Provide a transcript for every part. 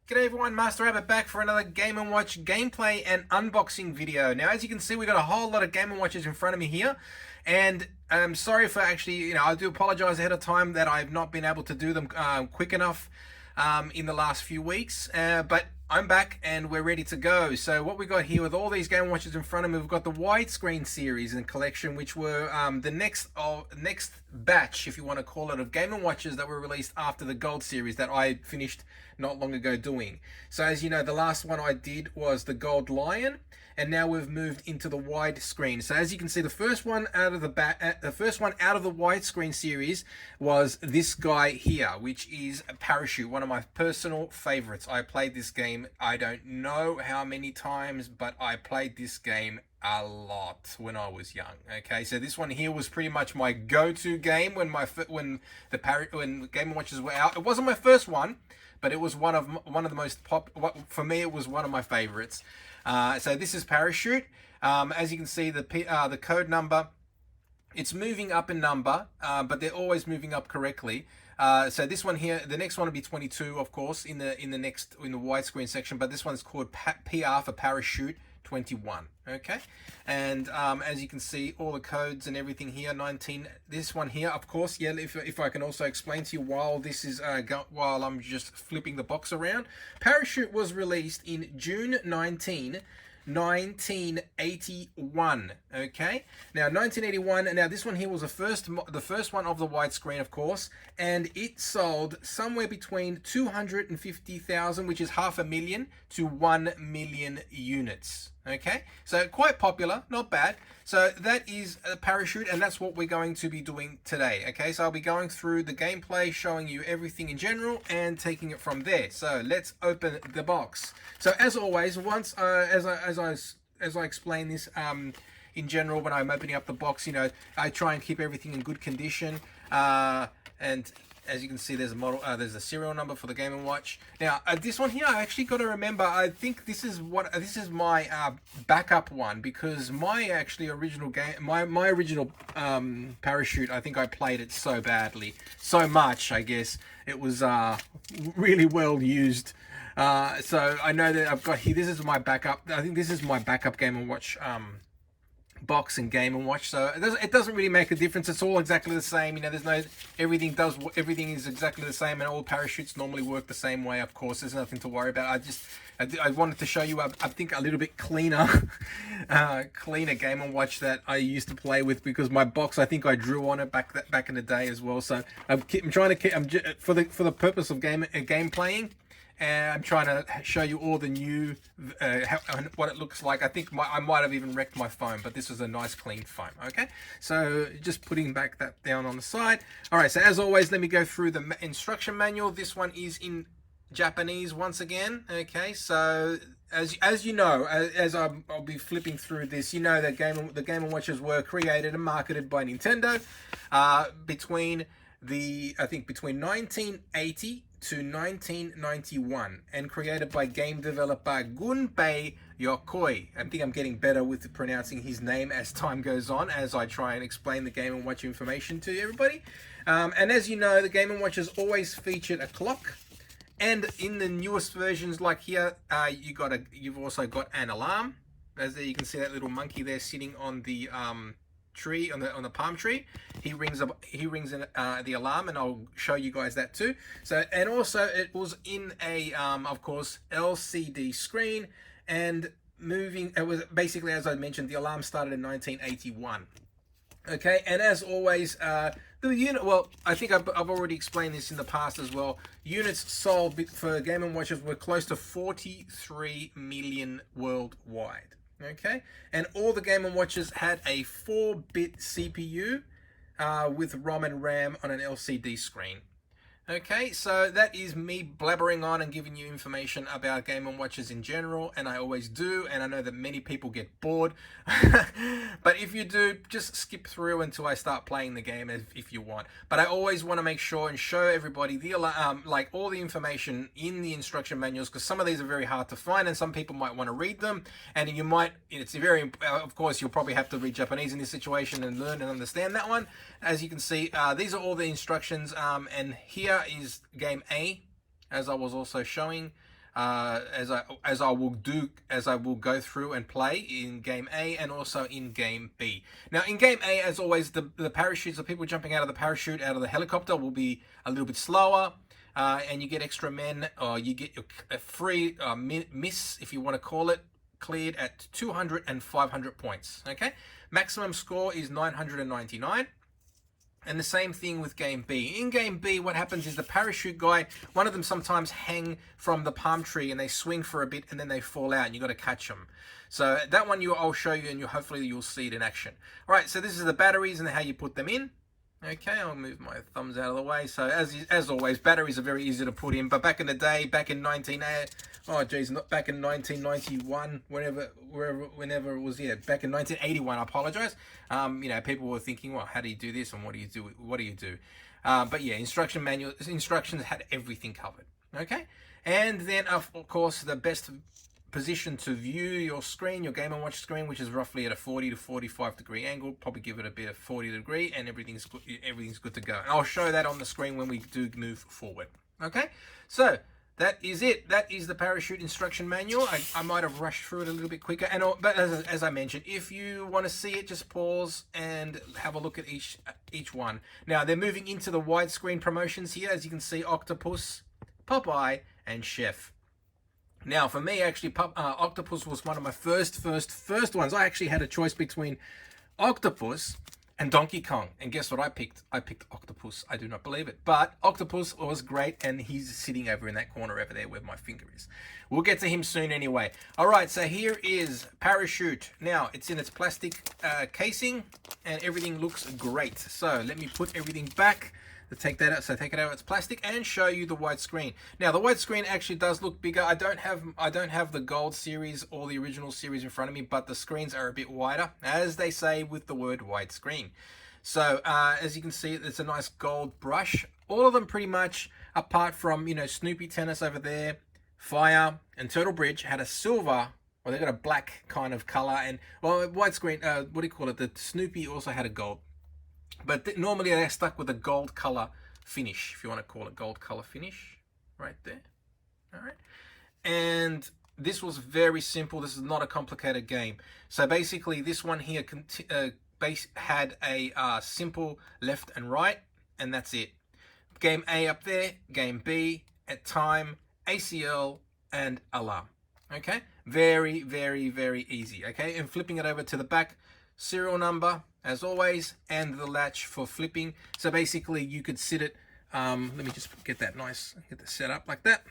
G'day everyone, Master Rabbit back for another Game & Watch gameplay and unboxing video. Now as you can see, we got a whole lot of Game & Watches in front of me here, and I'm sorry for actually, I do apologize ahead of time that I've not been able to do them quick enough in the last few weeks, but I'm back and we're ready to go. So what we got here with all these Game & Watches in front of me, we've got the Widescreen series and collection, which were the next batch, if you want to call it, of Game & Watches that were released after the Gold series that I finished not long ago doing. So as you know, the last one I did was the Gold Lion, and now we've moved into the widescreen. So as you can see, the first one out of the widescreen series was this guy here, which is a Parachute, one of my personal favorites. I played this game, I don't know how many times, but I played this game a lot when I was young. Okay, so this one here was pretty much my go-to game when Game & Watches were out. It wasn't my first one, but it was one of the most for me. It was one of my favorites. So this is Parachute. As you can see, the code number, it's moving up in number, but they're always moving up correctly. So this one here, the next one will be 22, of course, in the widescreen section. But this one's called PR for Parachute 21. Okay, and as you can see, all the codes and everything here. 19. This one here, of course. Yeah, if I can also explain to you while this is while I'm just flipping the box around. Parachute was released in June 1981. Okay, now 1981. Now this one here was the first one of the widescreen, of course, and it sold somewhere between 250,000, which is 500,000, to 1 million units. Okay, so quite popular, not bad. So that is a Parachute, and that's what we're going to be doing today. Okay, so I'll be going through the gameplay, showing you everything in general, and taking it from there. So let's open the box. So as always, once as I explain this in general, when I'm opening up the box, I try and keep everything in good condition. And as you can see, there's a model, there's a serial number for the Game & Watch. Now, this one here, I actually got to remember. I think this is my backup one, because my original game, my original Parachute, I think I played it so badly, so much. I guess it was really well used. So I know that I've got here. This is my backup. I think this is my backup Game & Watch box and Game & Watch, so it doesn't really make a difference. It's all exactly the same. There's no everything is exactly the same, and all parachutes normally work the same way. Of course, there's nothing to worry about. I wanted to show you I think a little bit cleaner Game & Watch that I used to play with, because my box, I think I drew on it back in the day as well. So I'm trying to for the purpose of game playing. And I'm trying to show you all the new, what it looks like. I think I might have even wrecked my phone, but this was a nice clean phone. Okay, so just putting back that down on the side. All right, so as always, let me go through the instruction manual. This one is in Japanese once again. Okay, so as you know, as I'll be flipping through this, that the Game & Watches were created and marketed by Nintendo between 1980 to 1991, and created by game developer Gunpei Yokoi. I think I'm getting better with pronouncing his name as time goes on, as I try and explain the Game & Watch information to everybody. And as you know, the Game & Watch has always featured a clock, and in the newest versions, like here, you've also got an alarm. As there you can see that little monkey there sitting on the tree, on the palm tree. He rings the alarm, and I'll show you guys that too. So, and also it was in a of course LCD screen, and it was basically, as I mentioned, the alarm started in 1981. Okay, and as always, the unit, well, I think I've already explained this in the past as well. Units sold for Game & Watches were close to 43 million worldwide. Okay, and all the Game & Watches had a 4-bit CPU with ROM and RAM on an LCD screen. Okay, so that is me blabbering on and giving you information about Game & Watches in general, and I always do, and I know that many people get bored. But if you do, just skip through until I start playing the game if you want. But I always want to make sure and show everybody the like all the information in the instruction manuals, because some of these are very hard to find, and some people might want to read them, and of course, you'll probably have to read Japanese in this situation and learn and understand that one. As you can see, these are all the instructions, and here is game A, as I was also showing. as I will go through and play in game A and also in game B. Now in game A, as always, the parachutes, the people jumping out of the parachute, out of the helicopter, will be a little bit slower. And you get extra men, or you get a free miss, if you want to call it, cleared at 200 and 500 points. Okay, maximum score is 999. And the same thing with game B. In game B, what happens is the parachute guy, one of them sometimes hang from the palm tree and they swing for a bit and then they fall out and you got to catch them. So that one I'll show you, and hopefully you'll see it in action. All right, so this is the batteries and how you put them in. Okay, I'll move my thumbs out of the way. So as always, batteries are very easy to put in. But back in the day, back in 1991, whenever it was, back in 1981. I apologize. People were thinking, well, how do you do this, and what do you do? But yeah, instructions had everything covered. Okay, and then of course the best position to view your screen, your Game & Watch screen, which is roughly at a 40 to 45 degree angle. Probably give it a bit of 40 degree, and everything's good to go. And I'll show that on the screen when we do move forward. Okay, so that is it. That is the parachute instruction manual. I might have rushed through it a little bit quicker, but as I mentioned, if you want to see it, just pause and have a look at each one. Now they're moving into the widescreen promotions here, as you can see: Octopus, Popeye, and Chef. Now, for me, actually, Octopus was one of my first ones. I actually had a choice between Octopus and Donkey Kong. And guess what I picked? I picked Octopus. I do not believe it. But Octopus was great, and he's sitting over in that corner over there where my finger is. We'll get to him soon anyway. All right, so here is Parachute. Now, it's in its plastic casing, and everything looks great. So let me put everything back. Take that out. So take it out. It's plastic, and show you the widescreen. Now the widescreen actually does look bigger. I don't have the gold series or the original series in front of me, but the screens are a bit wider, as they say with the word widescreen. So as you can see, it's a nice gold brush. All of them pretty much, apart from Snoopy Tennis over there, Fire, and Turtle Bridge had a silver. Well, they got a black kind of color, and well, widescreen. What do you call it? The Snoopy also had a gold. But normally they're stuck with a gold color finish, if you want to call it gold color finish, right there. All right. And this was very simple. This is not a complicated game. So basically, this one here had a simple left and right, and that's it. Game A up there, game B at time, ACL, and alarm. Okay, very, very, very easy. Okay, and flipping it over to the back, serial number as always, and the latch for flipping. So basically you could sit it, let me just get that set up like that.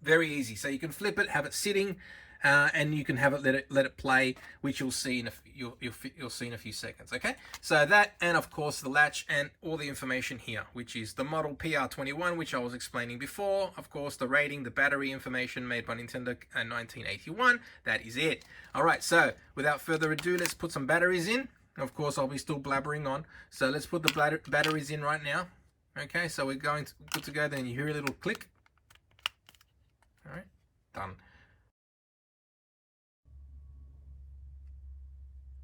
Very easy. So you can flip it, have it sitting, and you can have it let it play, which you'll see you'll see in a few seconds. Okay, so that, and of course the latch and all the information here, which is the model PR-21, which I was explaining before. Of course, the rating, the battery information, made by Nintendo in 1981. That is it. All right, so without further ado, let's put some batteries in. Of course, I'll be still blabbering on, so let's put the batteries in right now. Okay, so we're good to go. Then you hear a little click. All right, done.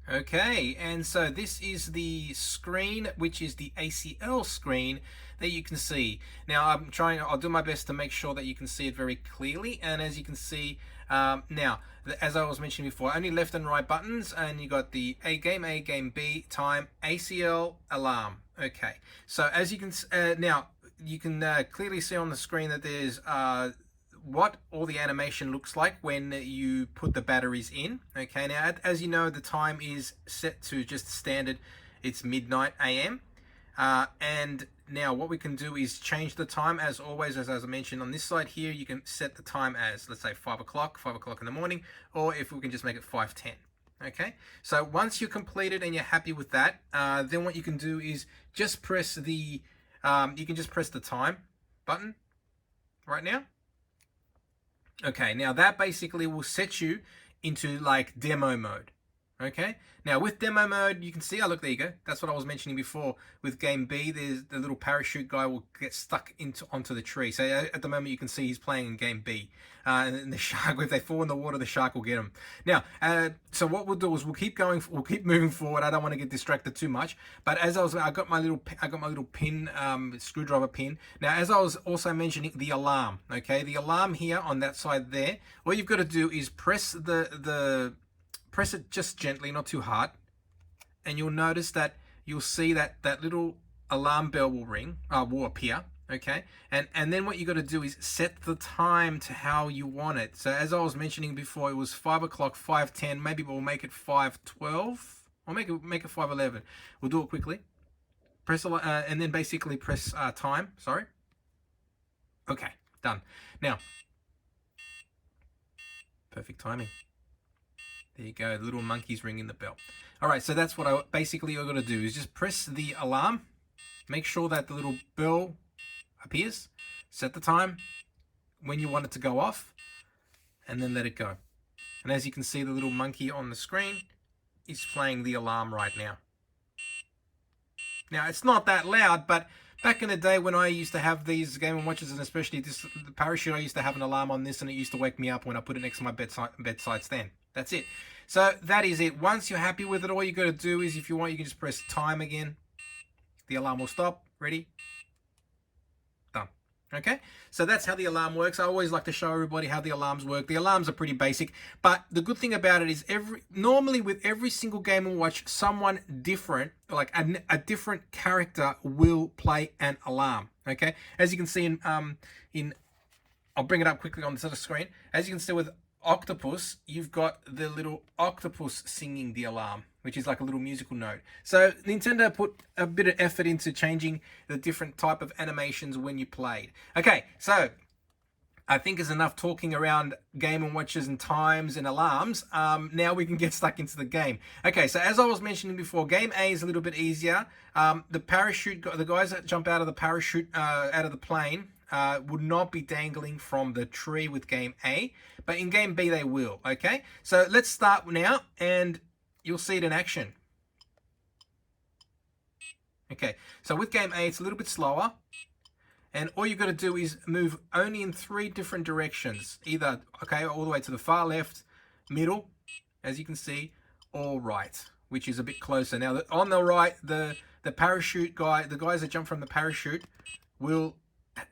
Okay, and so this is the screen, which is the ACL screen that you can see. Now I'll do my best to make sure that you can see it very clearly. And as you can see, now, as I was mentioning before, only left and right buttons, and you got the game A, game B, time, ACL, alarm. Okay, so as you can, now you can clearly see on the screen that there's what all the animation looks like when you put the batteries in. Okay, now as you know, the time is set to just standard, it's midnight AM, and now what we can do is change the time. As always, as I mentioned on this side here, you can set the time as, let's say, 5 o'clock in the morning, or if we can just make it 5:10. Okay, so once you're completed and you're happy with that, then what you can do is just press the you can just press the time button right now. Okay, now that basically will set you into like demo mode. Okay, now with demo mode, you can see, oh look, there you go. That's what I was mentioning before. With game B, there's the little parachute guy will get stuck onto the tree. So at the moment, you can see he's playing in game B. And the shark, if they fall in the water, the shark will get him. Now, so what we'll do is we'll keep moving forward. I don't want to get distracted too much. But as I got my little pin, screwdriver pin. Now, as I was also mentioning, the alarm. Okay, the alarm here on that side there. All you've got to do is press press it just gently, not too hard, and you'll notice that you'll see that little alarm bell will ring, will appear, okay? And then what you got to do is set the time to how you want it. So as I was mentioning before, it was 5 o'clock, 5:10. Maybe we'll make it 5:12, or make it 5:11. We'll do it quickly. Press and then basically press time. Sorry. Okay, done. Now, perfect timing. There you go, the little monkey's ringing the bell. All right, so that's what you're gonna do is just press the alarm, make sure that the little bell appears, set the time when you want it to go off, and then let it go. And as you can see, the little monkey on the screen is playing the alarm right now. Now, it's not that loud, but back in the day when I used to have these Game & Watches, and especially the parachute, I used to have an alarm on this, and it used to wake me up when I put it next to my bedside stand. That's it. So that is it. Once you're happy with it, all you got to do is, if you want, you can just press time again. The alarm will stop. Ready? Done. Okay? So that's how the alarm works. I always like to show everybody how the alarms work. The alarms are pretty basic, but the good thing about it is normally with every single Game & Watch, someone different, like a different character will play an alarm. Okay? As you can see I'll bring it up quickly on the screen. As you can see with Octopus, you've got the little octopus singing the alarm, which is like a little musical note. So Nintendo put a bit of effort into changing the different type of animations when you played. Okay, so I think is enough talking around Game & Watches and times and alarms. Now we can get stuck into the game. Okay, so as I was mentioning before, Game A is a little bit easier. The guys that jump out of the parachute, out of the plane, would not be dangling from the tree with Game A, but in Game B they will, okay? So let's start now, and you'll see it in action. Okay, so with Game A, it's a little bit slower, and all you've got to do is move only in 3 different directions, either, okay, all the way to the far left, middle, as you can see, or right, which is a bit closer. Now, on the right, the parachute guy, the guys that jump from the parachute will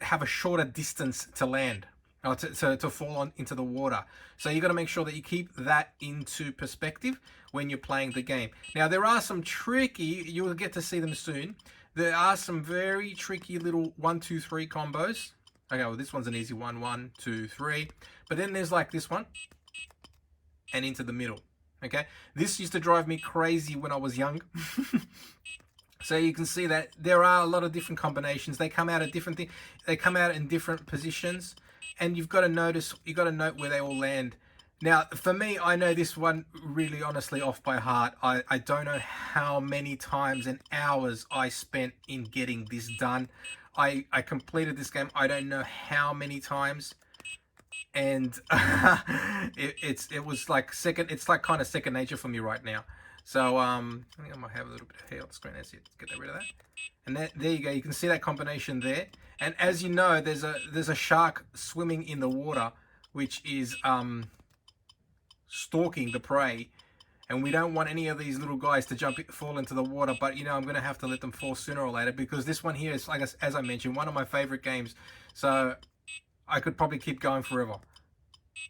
have a shorter distance to land, or to fall into the water. So you got to make sure that you keep that into perspective when you're playing the game. Now, there are some tricky, you'll get to see them soon, there are some very tricky little 1, 2, 3 combos. Okay, well, this one's an easy one, 1, 2, 3. But then there's like this one, and into the middle. Okay, this used to drive me crazy when I was young. So you can see that there are a lot of different combinations. They come out at different things. They come out in different positions, and you've got to note where they all land. Now, for me, I know this one really honestly off by heart. I don't know how many times and hours I spent in getting this done. I completed this game, I don't know how many times. And it was like it's like kind of second nature for me right now. So I think I might have a little bit of hair on the screen. Let's get rid of that. And there you go. You can see that combination there. And as you know, there's a shark swimming in the water, which is stalking the prey. And we don't want any of these little guys to fall into the water. But you know, I'm going to have to let them fall sooner or later, because this one here is, like as I mentioned, one of my favorite games. So I could probably keep going forever.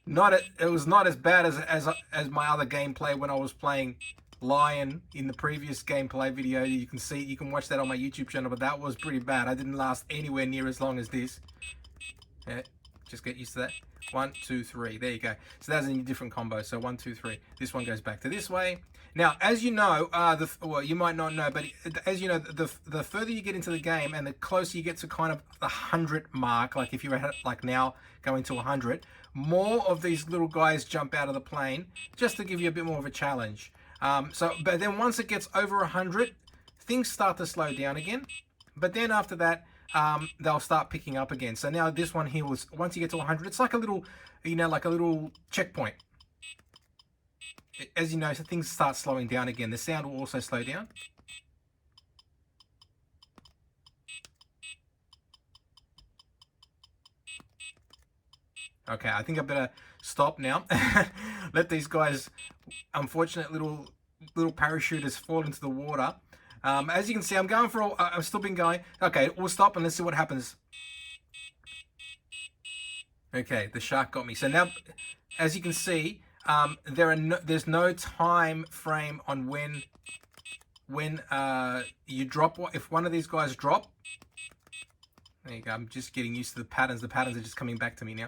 It was not as bad as my other gameplay when I was playing Lion in the previous gameplay video. You can watch that on my YouTube channel, but that was pretty bad. I didn't last anywhere near as long as this. Yeah, just get used to that. 1, 2, 3. There you go. So that's a different combo. So 1, 2, 3. This one goes back to this way. Now, as you know, well, you might not know, but as you know, the further you get into the game and the closer you get to kind of the 100 mark, like if you're at like now going to 100, more of these little guys jump out of the plane just to give you a bit more of a challenge. But then once it gets over 100, things start to slow down again. But then after that, they'll start picking up again. So now this one here was, once you get to 100, it's like a little, like a little checkpoint. as you know, so things start slowing down again. The sound will also slow down. Okay, I think I better stop now. Let these guys, unfortunate little parachuters, fall into the water. As you can see, I'm going for. I've still been going. Okay, we'll stop and let's see what happens. Okay, the shark got me. So now, as you can see, there's no time frame on when you drop. If one of these guys drop, there you go. I'm just getting used to the patterns. The patterns are just coming back to me now.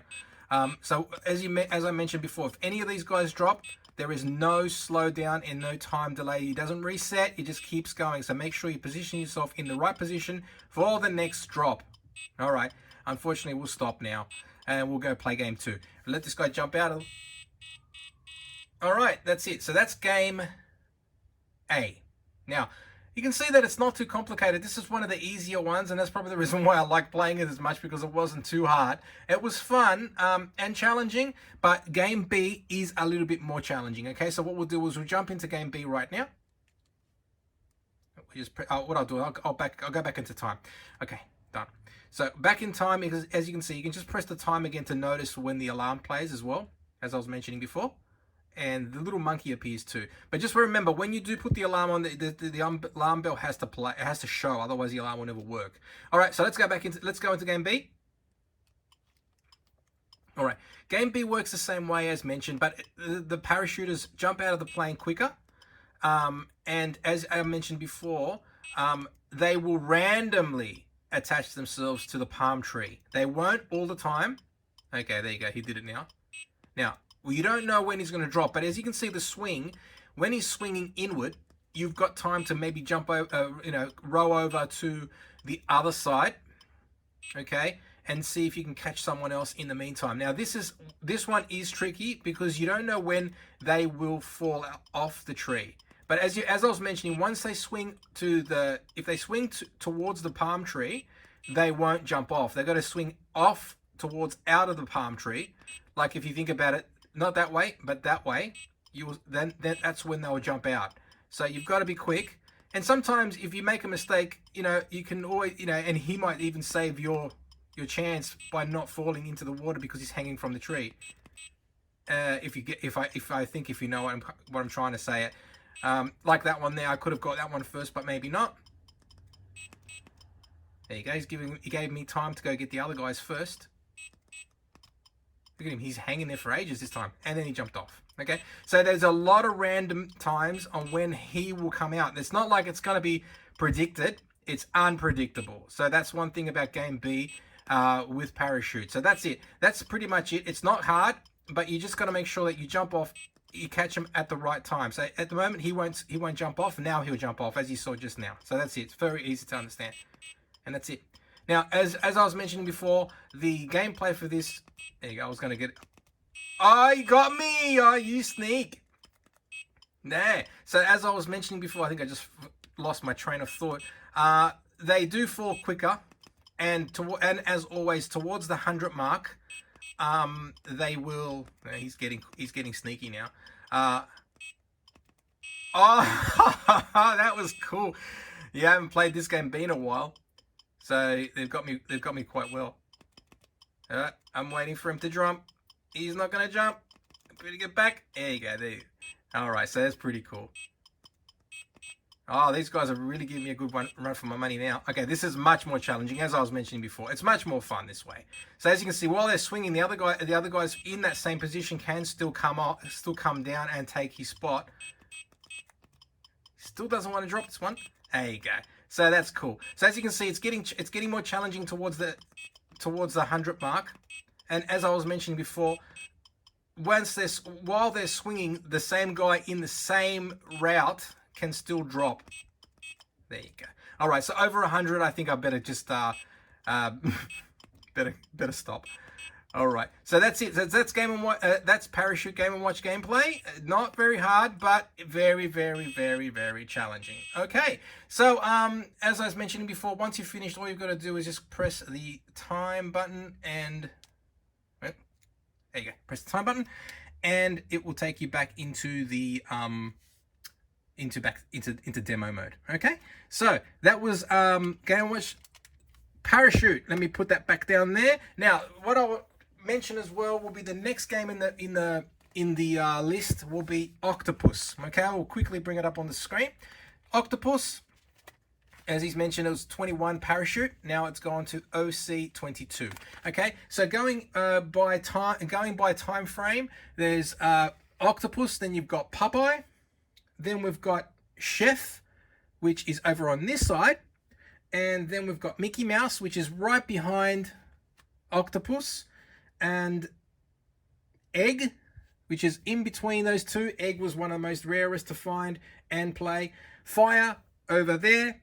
So as I mentioned before, if any of these guys drop, there is no slowdown and no time delay. It doesn't reset. It just keeps going. So make sure you position yourself in the right position for the next drop. All right. Unfortunately, we'll stop now and we'll go play game 2. Let this guy jump out. All right. That's it. So that's game A. Now, you can see that it's not too complicated. This is one of the easier ones, and that's probably the reason why I like playing it as much, because it wasn't too hard. It was fun and challenging, but game B is a little bit more challenging. Okay, so what we'll do is we'll jump into game B right now. What I'll do, I'll go back into time. Okay, done. So back in time, because as you can see, you can just press the time again to notice when the alarm plays as well, as I was mentioning before. And the little monkey appears too. But just remember, when you do put the alarm on, the alarm bell has to play. It has to show, otherwise the alarm will never work. All right, so let's go into game B. All right, game B works the same way as mentioned, but the parachuters jump out of the plane quicker. And as I mentioned before, they will randomly attach themselves to the palm tree. They won't all the time. Okay, there you go. He did it now. Now, well, you don't know when he's going to drop, but as you can see the swing, when he's swinging inward, you've got time to maybe jump over, row over to the other side, okay, and see if you can catch someone else in the meantime. Now, this one is tricky because you don't know when they will fall off the tree. But as I was mentioning, once they swing if they swing towards the palm tree, they won't jump off. They've got to swing off towards out of the palm tree. Like if you think about it, not that way, but that way, then that's when they'll jump out. So you've got to be quick. And sometimes if you make a mistake, you can always, and he might even save your chance by not falling into the water because he's hanging from the tree. If you know what I'm trying to say, like that one there, I could have got that one first, but maybe not. There you go. He gave me time to go get the other guys first. Look at him, he's hanging there for ages this time. And then he jumped off. Okay, so there's a lot of random times on when he will come out. It's not like it's going to be predicted. It's unpredictable. So that's one thing about game B with parachute. So that's it. That's pretty much it. It's not hard, but you just got to make sure that you jump off, you catch him at the right time. So at the moment, he won't jump off. Now he'll jump off, as you saw just now. So that's it. It's very easy to understand. And that's it. Now, as I was mentioning before, the gameplay for this... There you go, I was going to get it. Oh, you got me! Oh, you sneak! There. So as I was mentioning before, I think I just lost my train of thought. They do fall quicker. And as always, towards the 100 mark, they will... He's getting sneaky now. Oh, that was cool. You haven't played this game B in a while. So they've got me quite well. I'm waiting for him to jump. He's not going to jump. I'm going to get back. There you go. There you go. All right, so that's pretty cool. Oh, these guys are really giving me a good run for my money now. Okay, this is much more challenging, as I was mentioning before. It's much more fun this way. So as you can see, while they're swinging, the other guys in that same position can still come down and take his spot. Still doesn't want to drop this one. There you go. So that's cool. So as you can see, it's getting more challenging towards the 100 mark. And as I was mentioning before, while they're swinging, the same guy in the same route can still drop. There you go. All right, so over 100, I think I better just better stop. All right, so that's it. That's that's parachute Game & Watch gameplay. Not very hard, but very, very, very, very challenging. Okay, so as I was mentioning before, once you've finished, all you've got to do is just press the time button and there you go. Press the time button, and it will take you back into the into demo mode. Okay, so that was Game & Watch Parachute. Let me put that back down there. Now, what I'll mention as well will be the next game in the list will be Octopus. Okay, I will quickly bring it up on the screen. Octopus, as he's mentioned, it was 21 Parachute. Now it's gone to OC 22. Okay, so going by time frame, there's Octopus. Then you've got Popeye. Then we've got Chef, which is over on this side, and then we've got Mickey Mouse, which is right behind Octopus, and Egg, which is in between those two. Egg was one of the most rarest to find and play. Fire over there.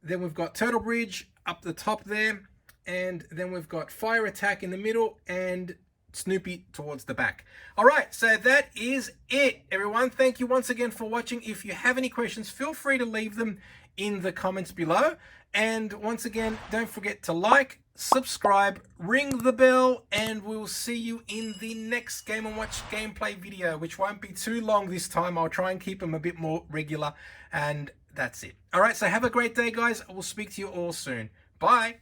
Then we've got Turtle Bridge up the top there, and then we've got Fire Attack in the middle, and Snoopy towards the back. All right, so that is it, everyone. Thank you once again for watching. If you have any questions, feel free to leave them in the comments below. And once again, don't forget to like, subscribe, ring the bell, and we'll see you in the next Game & Watch gameplay video, which won't be too long this time. I'll try and keep them a bit more regular, and that's it. All right, so have a great day, guys. We'll speak to you all soon. Bye.